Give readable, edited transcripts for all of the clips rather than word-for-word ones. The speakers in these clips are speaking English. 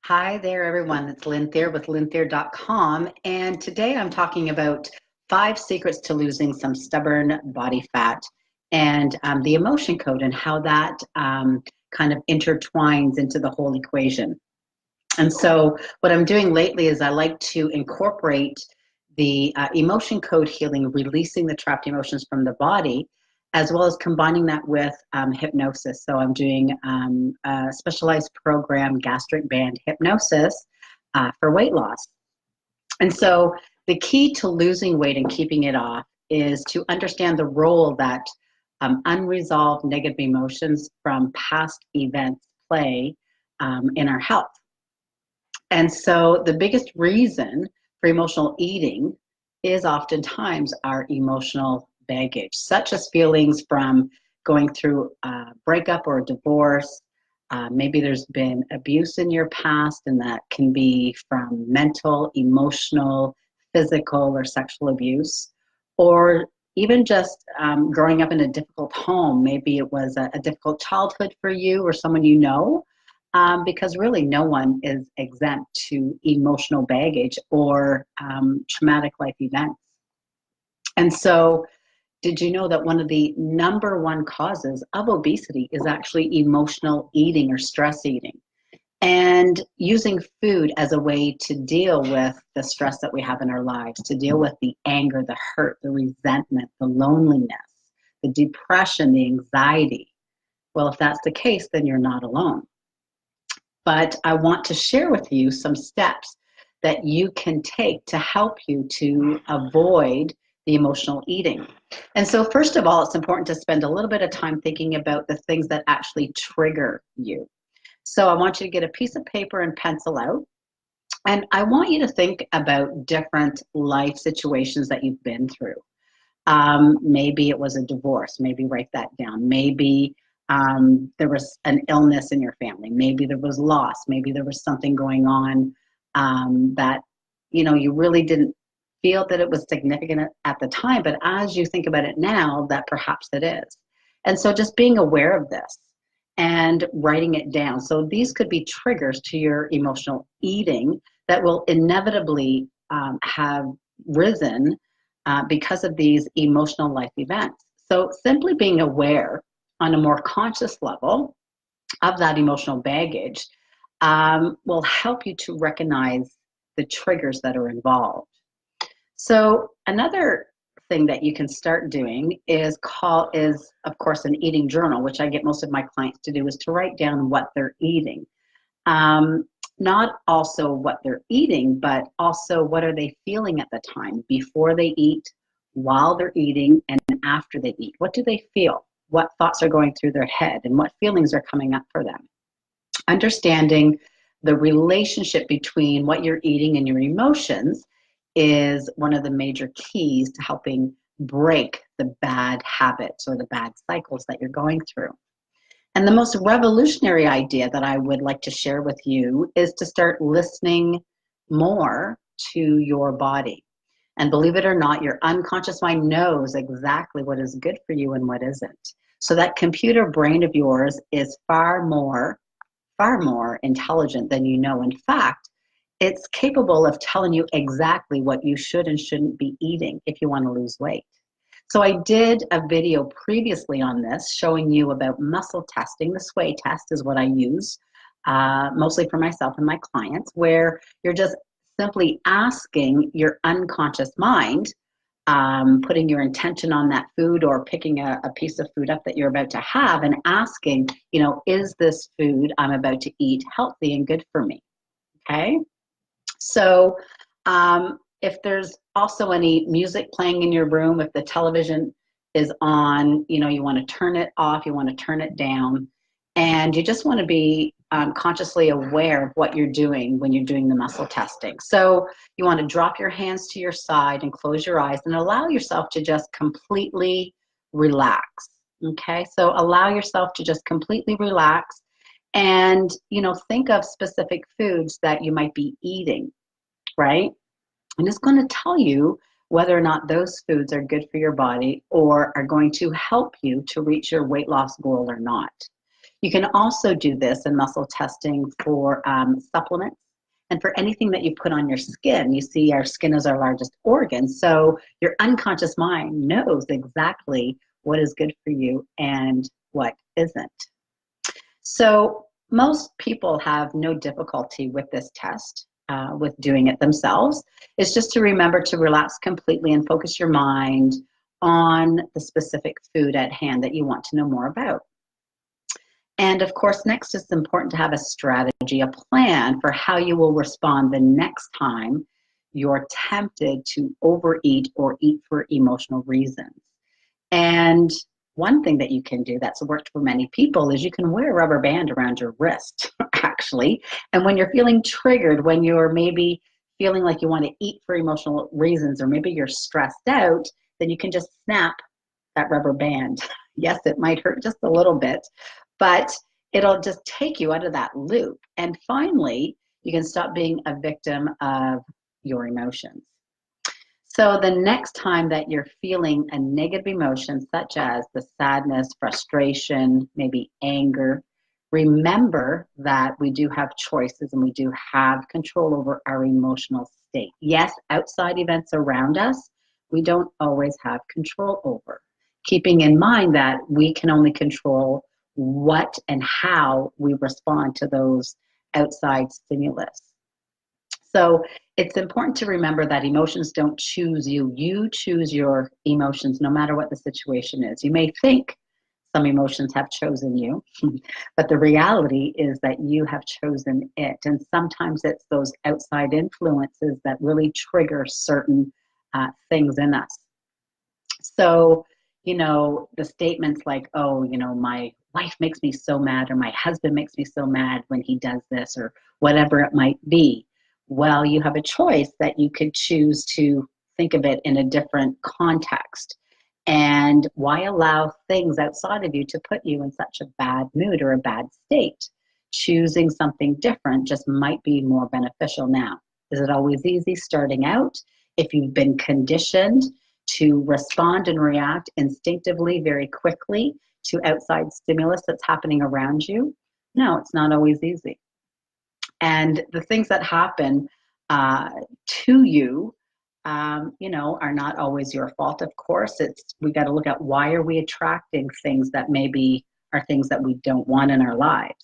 Hi there, everyone. It's Lynn Thayer with lynthayer.com. And today I'm talking about 5 secrets to losing some stubborn body fat and the emotion code and how that kind of intertwines into the whole equation. And so, what I'm doing lately is I like to incorporate the emotion code healing, releasing the trapped emotions from the body, as well as combining that with hypnosis. So, I'm doing a specialized program, gastric band hypnosis, for weight loss. And so, the key to losing weight and keeping it off is to understand the role that unresolved negative emotions from past events play in our health. And so the biggest reason for emotional eating is oftentimes our emotional baggage, such as feelings from going through a breakup or a divorce. Maybe there's been abuse in your past, and that can be from mental, emotional, physical, or sexual abuse, or even just growing up in a difficult home. Maybe it was a difficult childhood for you or someone you know, because really no one is exempt to emotional baggage or traumatic life events. And so, did you know that one of the number one causes of obesity is actually emotional eating or stress eating? And using food as a way to deal with the stress that we have in our lives, to deal with the anger, the hurt, the resentment, the loneliness, the depression, the anxiety. Well, if that's the case, then you're not alone. But I want to share with you some steps that you can take to help you to avoid the emotional eating. And so, first of all, it's important to spend a little bit of time thinking about the things that actually trigger you. So, I want you to get a piece of paper and pencil out. And I want you to think about different life situations that you've been through. Maybe it was a divorce. Maybe write that down. Maybe there was an illness in your family. Maybe there was loss. Maybe there was something going on that you really didn't feel that it was significant at the time. But as you think about it now, that perhaps it is. And so just being aware of this and writing it down. So these could be triggers to your emotional eating that will inevitably have risen because of these emotional life events. So simply being aware on a more conscious level of that emotional baggage will help you to recognize the triggers that are involved. So another thing that you can start doing is of course an eating journal, which I get most of my clients to do, is to write down what they're eating. Not also what they're eating, but also what are they feeling at the time before they eat, while they're eating, and after they eat. What do they feel? What thoughts are going through their head, and what feelings are coming up for them? Understanding the relationship between what you're eating and your emotions is one of the major keys to helping break the bad habits or the bad cycles that you're going through. And the most revolutionary idea that I would like to share with you is to start listening more to your body. And believe it or not, your unconscious mind knows exactly what is good for you and what isn't. So that computer brain of yours is far more intelligent than you know. In fact, it's capable of telling you exactly what you should and shouldn't be eating if you want to lose weight. So I did a video previously on this showing you about muscle testing. The sway test is what I use mostly for myself and my clients, where you're just simply asking your unconscious mind, putting your intention on that food or picking a piece of food up that you're about to have and asking, is this food I'm about to eat healthy and good for me? Okay. So if there's also any music playing in your room, if the television is on, you want to turn it off, you want to turn it down, and you just want to be consciously aware of what you're doing when you're doing the muscle testing. So you want to drop your hands to your side and close your eyes and allow yourself to just completely relax. Okay, so allow yourself to just completely relax and, think of specific foods that you might be eating, right? And it's going to tell you whether or not those foods are good for your body or are going to help you to reach your weight loss goal or not. You can also do this in muscle testing for supplements and for anything that you put on your skin. You see, our skin is our largest organ, so your unconscious mind knows exactly what is good for you and what isn't. So most people have no difficulty with this test, with doing it themselves. It's just to remember to relax completely and focus your mind on the specific food at hand that you want to know more about. And of course, next it's important to have a strategy, a plan for how you will respond the next time you're tempted to overeat or eat for emotional reasons. And one thing that you can do that's worked for many people is you can wear a rubber band around your wrist, actually. And when you're feeling triggered, when you're maybe feeling like you want to eat for emotional reasons, or maybe you're stressed out, then you can just snap that rubber band. Yes, it might hurt just a little bit, but it'll just take you out of that loop. And finally, you can stop being a victim of your emotions. So the next time that you're feeling a negative emotion, such as the sadness, frustration, maybe anger, remember that we do have choices and we do have control over our emotional state. Yes, outside events around us, we don't always have control over. Keeping in mind that we can only control what and how we respond to those outside stimulus. So it's important to remember that emotions don't choose you. You choose your emotions no matter what the situation is. You may think some emotions have chosen you, but the reality is that you have chosen it. And sometimes it's those outside influences that really trigger certain things in us. So, the statements like, oh, my wife makes me so mad, or my husband makes me so mad when he does this, or whatever it might be. Well, you have a choice that you could choose to think of it in a different context. And why allow things outside of you to put you in such a bad mood or a bad state? Choosing something different just might be more beneficial now. Is it always easy starting out? If you've been conditioned to respond and react instinctively very quickly to outside stimulus that's happening around you, no, it's not always easy. And the things that happen to you, are not always your fault. Of course, we got to look at why are we attracting things that maybe are things that we don't want in our lives.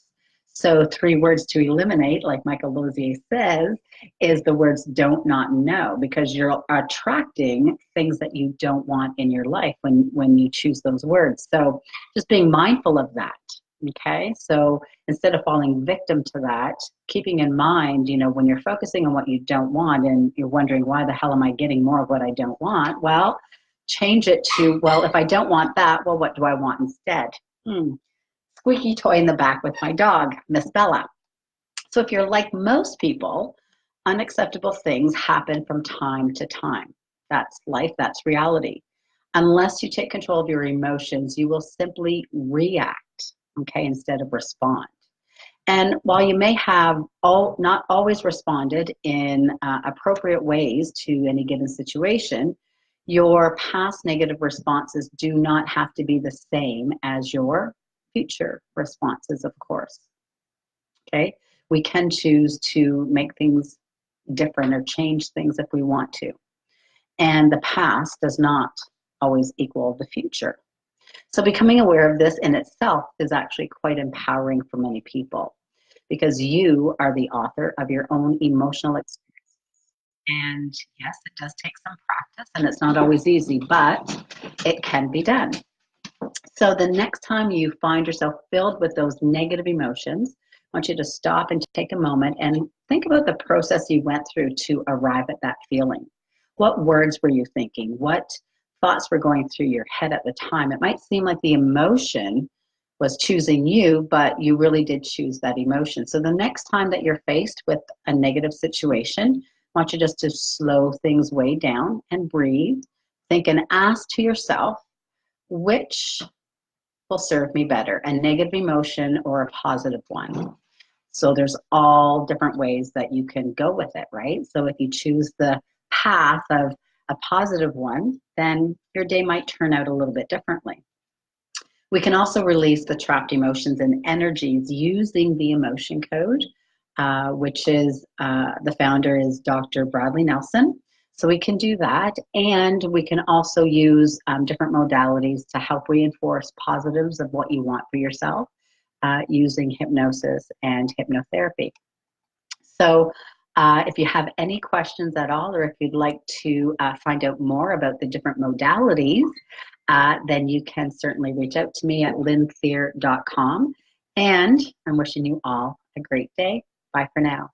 So 3 words to eliminate, like Michael Lozier says, is the words don't, not, know, because you're attracting things that you don't want in your life when you choose those words. So just being mindful of that. Okay, so instead of falling victim to that, keeping in mind, when you're focusing on what you don't want and you're wondering, why the hell am I getting more of what I don't want? Well, change it to, well, if I don't want that, well, what do I want instead? Squeaky toy in the back with my dog, Miss Bella. So if you're like most people, unacceptable things happen from time to time. That's life, that's reality. Unless you take control of your emotions, you will simply react, okay, instead of respond. And while you may have not always responded in appropriate ways to any given situation, your past negative responses do not have to be the same as your future responses, of course. Okay, we can choose to make things different or change things if we want to. And the past does not always equal the future. So becoming aware of this in itself is actually quite empowering for many people, because you are the author of your own emotional experience. And yes, it does take some practice and it's not always easy, but it can be done. So the next time you find yourself filled with those negative emotions, I want you to stop and take a moment and think about the process you went through to arrive at that feeling. What words were you thinking? What thoughts were going through your head at the time? It might seem like the emotion was choosing you, but you really did choose that emotion. So the next time that you're faced with a negative situation, I want you just to slow things way down and breathe. Think and ask to yourself, which will serve me better, a negative emotion or a positive one? So there's all different ways that you can go with it, right? So if you choose the path of a positive one, then your day might turn out a little bit differently. We can also release the trapped emotions and energies using the emotion code, which is the founder is Dr. Bradley Nelson. So we can do that, and we can also use different modalities to help reinforce positives of what you want for yourself using hypnosis and hypnotherapy. So if you have any questions at all, or if you'd like to find out more about the different modalities, then you can certainly reach out to me at lynthier.com. And I'm wishing you all a great day. Bye for now.